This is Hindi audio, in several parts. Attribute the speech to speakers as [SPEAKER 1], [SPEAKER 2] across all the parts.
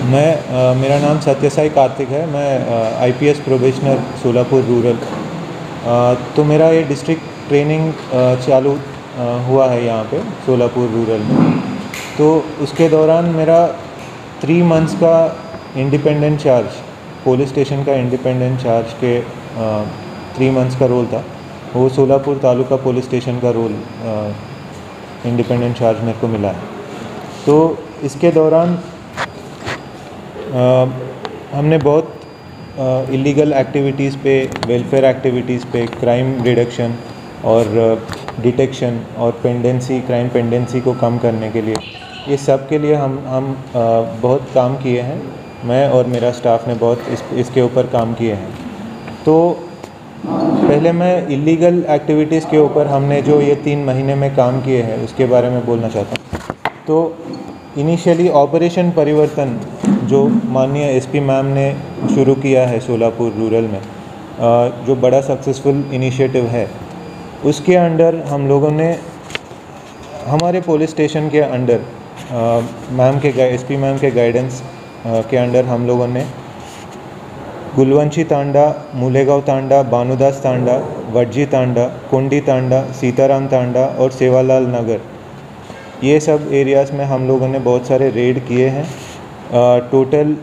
[SPEAKER 1] मेरा नाम सत्यसाई कार्तिक है। मैं आईपीएस प्रोबेशनर सोलापुर रूरल। तो मेरा ये डिस्ट्रिक्ट ट्रेनिंग चालू हुआ है यहाँ पे सोलापुर रूरल में। तो उसके दौरान मेरा 3 मंथ्स का इंडिपेंडेंट चार्ज, पुलिस स्टेशन का इंडिपेंडेंट चार्ज के 3 मंथ्स का रोल था। वो सोलापुर तालुका पुलिस स्टेशन का रोल इंडिपेंडेंट चार्ज मेरे को मिला है। तो इसके दौरान हमने बहुत इलीगल एक्टिविटीज़ पे, वेलफेयर एक्टिविटीज़ पे, क्राइम रिडक्शन और डिटेक्शन और क्राइम पेंडेंसी को कम करने के लिए, ये सब के लिए हम बहुत काम किए हैं। मैं और मेरा स्टाफ ने बहुत इसके ऊपर काम किए हैं। तो पहले मैं इलीगल एक्टिविटीज़ के ऊपर हमने जो ये 3 महीने में काम किए हैं उसके बारे में बोलना चाहता हूँ। तो इनिशियली ऑपरेशन परिवर्तन जो माननीय एसपी मैम ने शुरू किया है सोलापुर रूरल में, जो बड़ा सक्सेसफुल इनिशिएटिव है, उसके अंडर हम लोगों ने हमारे पुलिस स्टेशन के अंडर एसपी मैम के गाइडेंस के अंडर हम लोगों ने गुलवंशी तांडा, मूलेगांव तांडा, बानुदास तांडा, वडजी तांडा, कोंडी तांडा, सीताराम तांडा और सेवालाल नगर, ये सब एरियाज़ में हम लोगों ने बहुत सारे रेड किए हैं। टोटल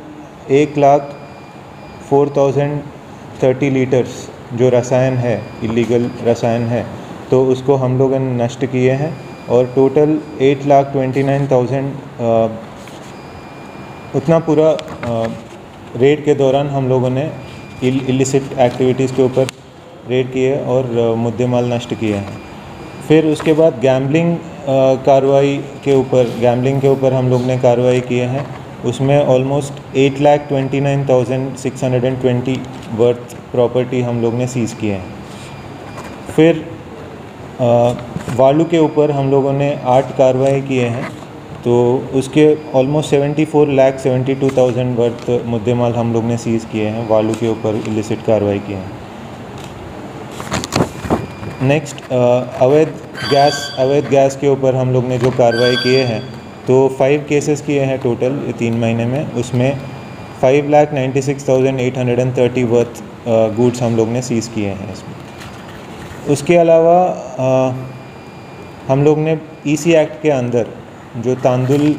[SPEAKER 1] 1,04,030 लीटर्स जो रसायन है, इलीगल रसायन है, तो उसको हम लोगों ने नष्ट किए हैं। और टोटल 8,29,000 उतना पूरा रेड के दौरान हम लोगों ने इलिसिट एक्टिविटीज़ के ऊपर रेड किए और मुद्देमाल नष्ट किए हैं। फिर उसके बाद गैम्बलिंग के ऊपर हम लोग ने कार्रवाई किए हैं। उसमें ऑलमोस्ट 8,29,620 वर्थ प्रॉपर्टी हम लोग ने सीज़ किए हैं। फिर वालू के ऊपर हम लोगों ने 8 कार्रवाई किए हैं, तो उसके ऑलमोस्ट 74,72,000 वर्थ मुद्देमाल हम लोग ने सीज़ किए हैं। वालू के ऊपर इलिसिट कार्रवाई किए हैं। नेक्स्ट अवैध गैस के ऊपर हम लोग ने जो कार्रवाई किए हैं, तो 5 केसेस किए हैं टोटल 3 महीने में। उसमें 5,96,830 वर्थ गुड्स हम लोग ने सीज़ किए हैं इसमें। उसके अलावा हम लोग ने ईसी एक्ट के अंदर जो तांदुल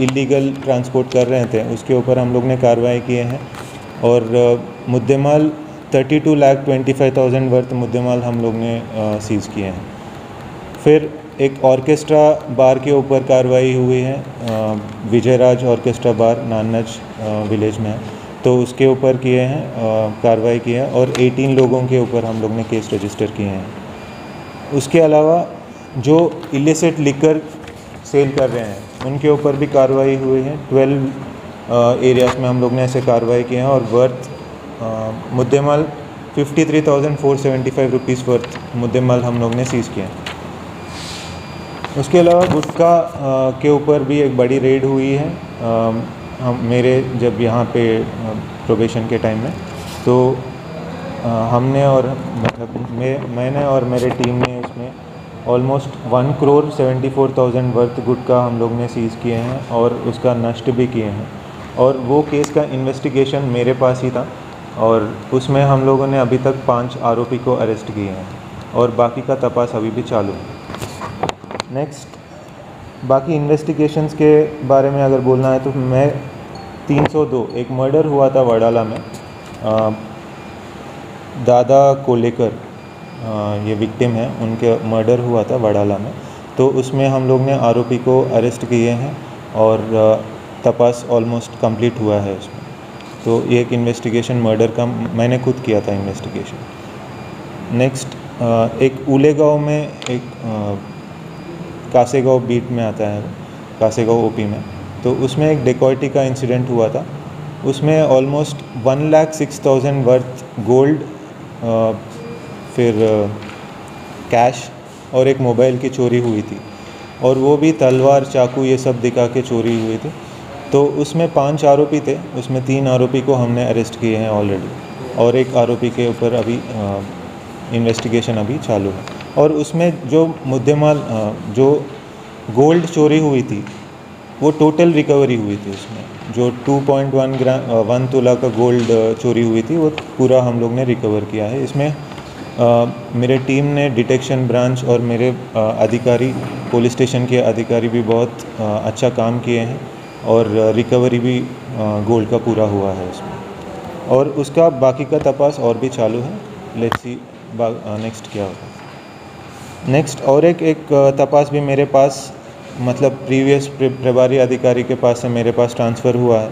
[SPEAKER 1] इलीगल ट्रांसपोर्ट कर रहे थे, उसके ऊपर हम लोग ने कार्रवाई किए हैं और मुद्देमाल 32,25,000 वर्थ मुद्देमाल हम लोग ने सीज़ किए हैं। फिर एक ऑर्केस्ट्रा बार के ऊपर कार्रवाई हुई है, विजयराज ऑर्केस्ट्रा बार नानज विलेज में है, तो उसके ऊपर किए हैं कार्रवाई की है और 18 लोगों के ऊपर हम लोग ने केस रजिस्टर किए हैं। उसके अलावा जो इलिसिट लिकर सेल कर रहे हैं, उनके ऊपर भी कार्रवाई हुई है। 12 एरियाज़ में हम लोग ने ऐसे कार्रवाई किए हैं और वर्थ मुद्देमाल 53,475 रुपीज़ वर्थ मुद्देमाल हम लोग ने सीज़ किए हैं। उसके अलावा गुटखा के ऊपर भी एक बड़ी रेड हुई है। मेरे जब यहाँ पे प्रोबेशन के टाइम में, तो हमने और मैंने और मेरे टीम ने इसमें ऑलमोस्ट 1,74,000 वर्थ गुटखा हम लोग ने सीज़ किए हैं और उसका नष्ट भी किए हैं। और वो केस का इन्वेस्टिगेशन मेरे पास ही था और उसमें हम लोगों ने अभी तक 5 आरोपी को अरेस्ट किए हैं और बाकी का तपास अभी भी चालू है। नेक्स्ट, बाकी इन्वेस्टिगेशंस के बारे में अगर बोलना है तो मैं 302 एक मर्डर हुआ था वडाला में, दादा कोलेकर ये विक्टिम है, उनके मर्डर हुआ था वडाला में। तो उसमें हम लोग ने आरोपी को अरेस्ट किए हैं और तपास ऑलमोस्ट कंप्लीट हुआ है उसमें। तो ये एक इन्वेस्टिगेशन मर्डर का मैंने खुद किया था इन्वेस्टिगेशन। नेक्स्ट, एक उलेगांव में एक कासेगांव बीट में आता है, कासेगांव ओपी में, तो उसमें एक डेकॉइटी का इंसिडेंट हुआ था। उसमें ऑलमोस्ट 1,06,000 वर्थ गोल्ड, फिर कैश और एक मोबाइल की चोरी हुई थी और वो भी तलवार, चाकू ये सब दिखा के चोरी हुई थी। तो उसमें 5 आरोपी थे, उसमें 3 आरोपी को हमने अरेस्ट किए हैं ऑलरेडी और एक आरोपी के ऊपर अभी इन्वेस्टिगेशन अभी चालू है। और उसमें जो मुद्देमाल जो गोल्ड चोरी हुई थी वो टोटल रिकवरी हुई थी उसमें, जो 2.1 ग्राम 1 तोला का गोल्ड चोरी हुई थी वो पूरा हम लोग ने रिकवर किया है। इसमें मेरे टीम ने डिटेक्शन ब्रांच और मेरे अधिकारी, पुलिस स्टेशन के अधिकारी भी बहुत अच्छा काम किए हैं और रिकवरी भी गोल्ड का पूरा हुआ है इसमें, और उसका बाकी का तपास और भी चालू है। लेट्स सी नेक्स्ट क्या होगा। नेक्स्ट और एक तपास भी मेरे पास, मतलब प्रीवियस प्रभारी अधिकारी के पास से मेरे पास ट्रांसफ़र हुआ है,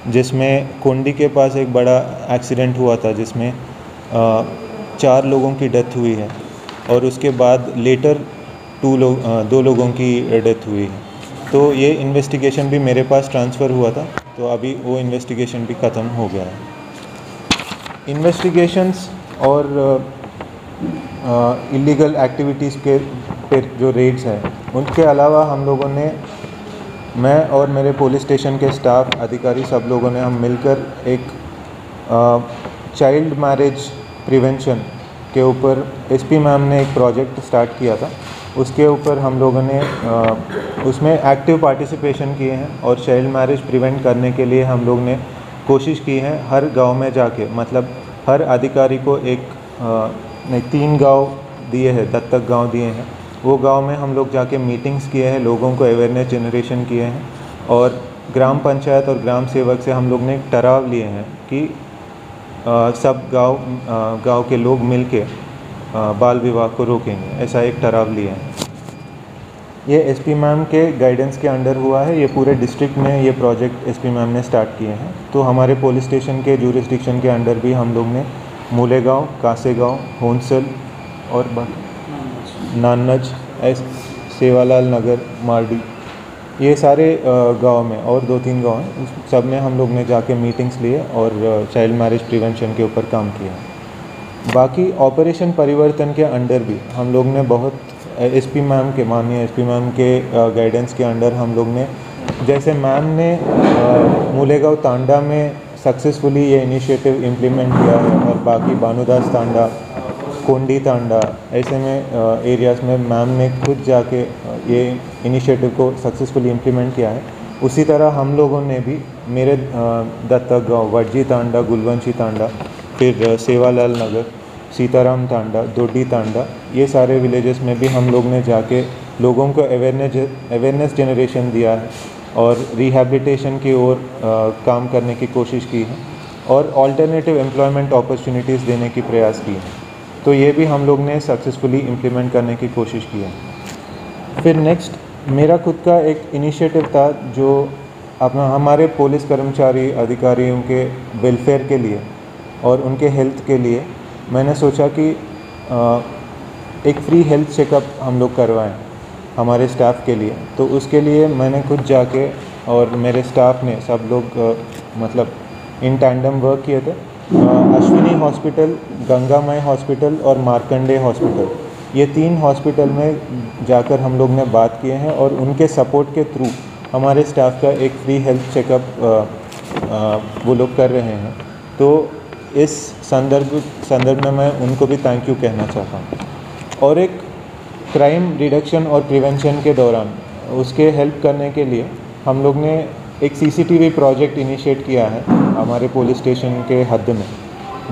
[SPEAKER 1] जिसमें कोंडी के पास एक बड़ा एक्सीडेंट हुआ था जिसमें 4 लोगों की डेथ हुई है, और उसके बाद लेटर 2 लोगों की डेथ हुई है। तो ये इन्वेस्टिगेशन भी मेरे पास ट्रांसफ़र हुआ था, तो अभी वो इन्वेस्टिगेशन भी ख़त्म हो गया है। इन्वेस्टिगेशंस और इलीगल एक्टिविटीज़ के पर जो रेड्स हैं, उनके अलावा हम लोगों ने, मैं और मेरे पुलिस स्टेशन के स्टाफ अधिकारी सब लोगों ने हम मिलकर एक चाइल्ड मैरिज प्रिवेंशन के ऊपर एसपी मैम ने एक प्रोजेक्ट स्टार्ट किया था। उसके ऊपर हम लोगों ने उसमें एक्टिव पार्टिसिपेशन किए हैं, और चाइल्ड मैरिज प्रिवेंट करने के लिए हम लोग ने कोशिश की है हर गांव में जाके, मतलब हर अधिकारी को एक 3 गांव दिए हैं, दत्तक गांव दिए हैं, वो गांव में हम लोग जाके मीटिंग्स किए हैं, लोगों को अवेयरनेस जनरेशन किए हैं, और ग्राम पंचायत और ग्राम सेवक से हम लोग ने एक ठराव लिए हैं कि सब गांव के लोग मिलके बाल विवाह को रोकेंगे, ऐसा एक ठराव लिया है। ये एसपी मैम के गाइडेंस के अंडर हुआ है, ये पूरे डिस्ट्रिक्ट में ये प्रोजेक्ट एसपी मैम ने स्टार्ट किए हैं। तो हमारे पुलिस स्टेशन के जुरिस्डिक्शन के अंडर भी हम लोग ने मूलेगांव, कासेगांव, होनसल और नानज, सेवालाल नगर, मार्डी, ये सारे गांव में और 2-3 गांव हैं, सब में हम लोग ने जाके मीटिंग्स लिए और चाइल्ड मैरिज प्रिवेंशन के ऊपर काम किया। बाकी ऑपरेशन परिवर्तन के अंडर भी हम लोग ने बहुत एसपी मैम के, माननीय एसपी मैम के गाइडेंस के अंडर हम लोग ने, जैसे मैम ने मूलेगांव तांडा में सक्सेसफुली ये इनिशिएटिव इम्प्लीमेंट किया है, और बाकी बानुदास तांडा, कोंडी तांडा, ऐसे में एरियाज़ में मैम ने खुद जाके ये इनिशिएटिव को सक्सेसफुली इम्प्लीमेंट किया है। उसी तरह हम लोगों ने भी मेरे दत्तक गाँव वडजी तांडा, गुलवंशी तांडा, फिर सेवालाल नगर, सीताराम तांडा, दोडी तांडा, ये सारे विलेजेस में भी हम लोग ने जाके लोगों को अवेयरनेस जनरेशन दिया है और रिहैबिलिटेशन की ओर काम करने की कोशिश की है, और ऑल्टरनेटिव एम्प्लॉयमेंट अपॉर्चुनिटीज़ देने की प्रयास की है। तो ये भी हम लोग ने सक्सेसफुली इम्प्लीमेंट करने की कोशिश की है। फिर नेक्स्ट मेरा खुद का एक इनिशिएटिव था, जो अपना हमारे पुलिस कर्मचारी अधिकारियों के वेलफेयर के लिए और उनके हेल्थ के लिए मैंने सोचा कि एक फ्री हेल्थ चेकअप हम लोग करवाएं हमारे स्टाफ के लिए। तो उसके लिए मैंने खुद जाके और मेरे स्टाफ ने सब लोग मतलब इन टैंडम वर्क किए थे। अश्विनी हॉस्पिटल, गंगामय हॉस्पिटल और मार्कंडे हॉस्पिटल, ये 3 हॉस्पिटल में जाकर हम लोग ने बात किए हैं, और उनके सपोर्ट के थ्रू हमारे स्टाफ का एक फ्री हेल्थ चेकअप वो लोग कर रहे हैं। तो इस संदर्भ में मैं उनको भी थैंक यू कहना चाहता हूँ। और एक क्राइम रिडक्शन और प्रिवेंशन के दौरान उसके हेल्प करने के लिए हम लोग ने एक सीसीटीवी प्रोजेक्ट इनिशिएट किया है हमारे पुलिस स्टेशन के हद में,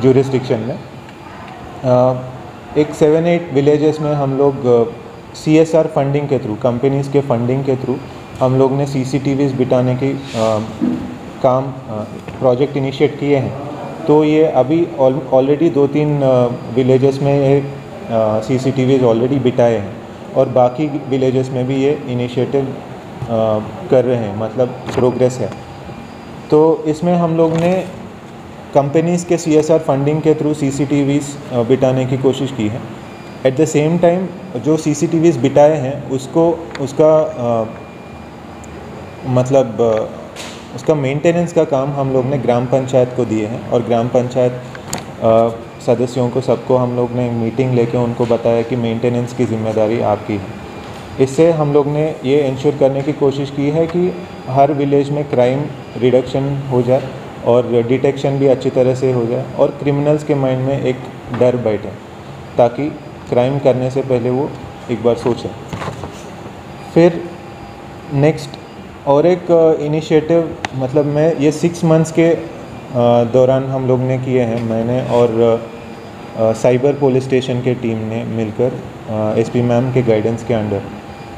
[SPEAKER 1] जुरिस्डिक्शन में। एक 7-8 विलेजेस में हम लोग CSR फंडिंग के थ्रू, कंपनीज़ के फंडिंग के थ्रू हम लोग ने CCTVs बिठाने की काम प्रोजेक्ट इनिशिएट किए हैं। तो ये अभी ऑलरेडी 2-3 विलेजेस में ये CCTVs ऑलरेडी बिठाए हैं, और बाकी विलेजेस में भी ये इनिशिएटिव कर रहे हैं, मतलब प्रोग्रेस है। तो इसमें हम लोग ने कंपनीज़ के CSR फंडिंग के थ्रू CCTVs बिठाने की कोशिश की है। एट द सेम टाइम जो CCTVs बिठाए हैं उसका मतलब उसका मेंटेनेंस का काम हम लोग ने ग्राम पंचायत को दिए हैं, और ग्राम पंचायत सदस्यों को सबको हम लोग ने मीटिंग लेके उनको बताया कि मेंटेनेंस की ज़िम्मेदारी आपकी है। इससे हम लोग ने ये इंश्योर करने की कोशिश की है कि हर विलेज में क्राइम रिडक्शन हो जाए और डिटेक्शन भी अच्छी तरह से हो जाए, और क्रिमिनल्स के माइंड में एक डर बैठे, ताकि क्राइम करने से पहले वो एक बार सोचें। फिर नेक्स्ट और एक इनिशिएटिव मतलब मैं ये 6 मंथ्स के दौरान हम लोग ने किए हैं, मैंने और साइबर पुलिस स्टेशन के टीम ने मिलकर एसपी मैम के गाइडेंस के अंडर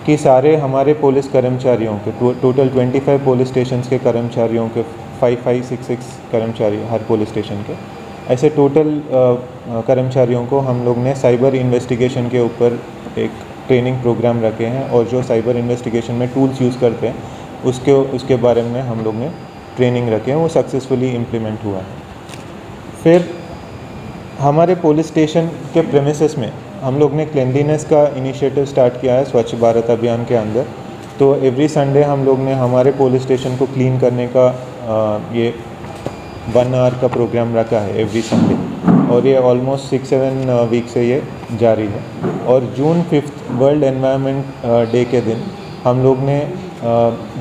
[SPEAKER 1] कि सारे हमारे पुलिस कर्मचारियों के टोटल 25 पुलिस स्टेशन के कर्मचारियों के 5566 कर्मचारी हर पुलिस स्टेशन के, ऐसे टोटल कर्मचारियों को हम लोग ने साइबर इन्वेस्टिगेशन के ऊपर एक ट्रेनिंग प्रोग्राम रखे हैं और जो साइबर इन्वेस्टिगेशन में टूल्स यूज़ करते हैं उसके बारे में हम लोग ने ट्रेनिंग रखे हैं, वो सक्सेसफुली इम्प्लीमेंट हुआ है। फिर हमारे पुलिस स्टेशन के प्रेमिसेस में हम लोग ने क्लेanलीनेस का इनिशिएटिव स्टार्ट किया है स्वच्छ भारत अभियान के अंदर। तो एवरी संडे हम लोग ने हमारे पुलिस स्टेशन को क्लीन करने का ये 1 आवर का प्रोग्राम रखा है एवरी संडे, और ये ऑलमोस्ट 6-7 वीक से ये जारी है। और जून 5 वर्ल्ड एनवायरनमेंट डे के दिन हम लोग ने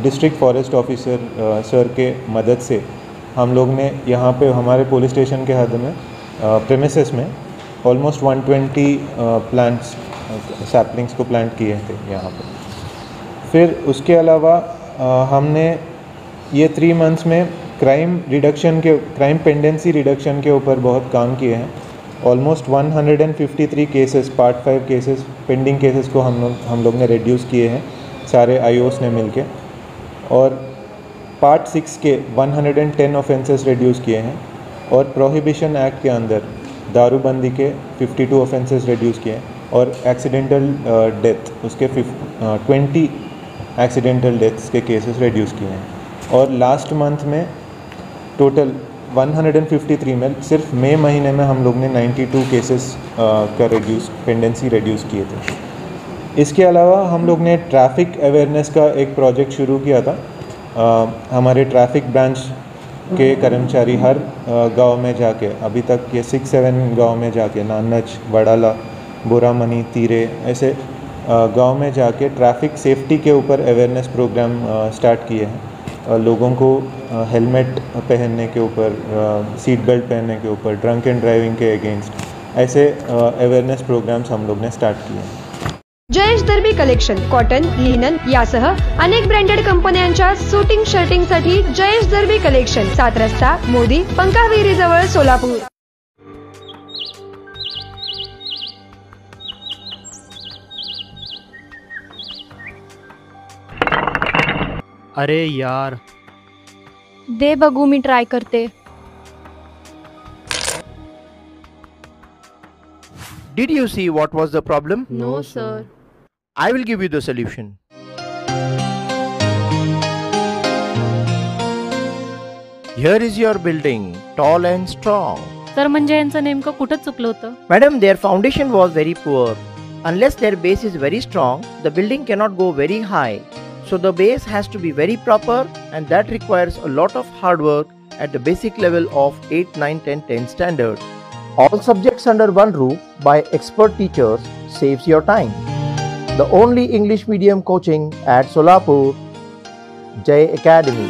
[SPEAKER 1] डिस्ट्रिक्ट फॉरेस्ट ऑफिसर सर के मदद से हम लोग ने यहाँ पे हमारे पुलिस स्टेशन के हद में प्रेमिसेस में ऑलमोस्ट 120 प्लांट्स सैपलिंग्स को प्लांट किए थे यहाँ पे। फिर उसके अलावा हमने ये 3 मंथ्स में क्राइम पेंडेंसी रिडक्शन के ऊपर बहुत काम किए हैं। Almost 153 cases part 5 cases pending cases को हम लोग ने रिड्यूस किए हैं सारे आईओस ने मिलके, और पार्ट 6 के 110 ऑफेंसेस रिड्यूस किए हैं, और प्रोहिबिशन एक्ट के अंदर दारूबंदी के 52 ऑफेंसेस रिड्यूस किए हैं, और एक्सीडेंटल डेथ उसके 20 एक्सीडेंटल डेथ्स के केसेस रिड्यूस किए हैं। और लास्ट मंथ में टोटल 153 में सिर्फ मई महीने में हम लोग ने 92 केसेस का पेंडेंसी रिड्यूस किए थे। इसके अलावा हम लोग ने ट्रैफिक अवेयरनेस का एक प्रोजेक्ट शुरू किया था। हमारे ट्रैफिक ब्रांच के कर्मचारी हर गांव में जाके, अभी तक ये 6-7 गांव में जाके, नानच, वडाला, बोरामनी, तीरे, ऐसे गांव में जाके ट्रैफिक सेफ्टी के ऊपर अवेयरनेस प्रोग्राम स्टार्ट किए हैं। लोगों को हेलमेट पहनने के ऊपर, सीट बेल्ट पहनने के ऊपर, ड्रंक एंड ड्राइविंग के अगेंस्ट, ऐसे अवेयरनेस प्रोग्राम्स हम लोग ने स्टार्ट किए हैं।
[SPEAKER 2] जयेश दर्बी कलेक्शन कॉटन, लिनन यासह अनेक ब्रँडेड कंपन्यांच्या सूटिंग शर्टिंगसाठी जयेश दर्बी कलेक्शन, 7 रस्ता मोदी, पंकाविहिरी जवळ, सोलापूर।
[SPEAKER 3] अरे यार,
[SPEAKER 4] दे बघू, मी ट्राय करते।
[SPEAKER 3] Did you see what was the problem?
[SPEAKER 4] No sir.
[SPEAKER 3] I will give you the solution. Here is your building, tall and strong.
[SPEAKER 4] Sir, म्हणजे यांचं नेमकं कुठं चुकलं होतं?
[SPEAKER 5] Madam, their foundation was very poor. Unless their base is very strong, the building cannot go very high. So the base has to be very proper, and that requires a lot of hard work at the basic level of 8, 9, 10, 10 standard. All subjects under one roof by expert teachers saves your time. The only English medium coaching at Solapur, Jay Academy.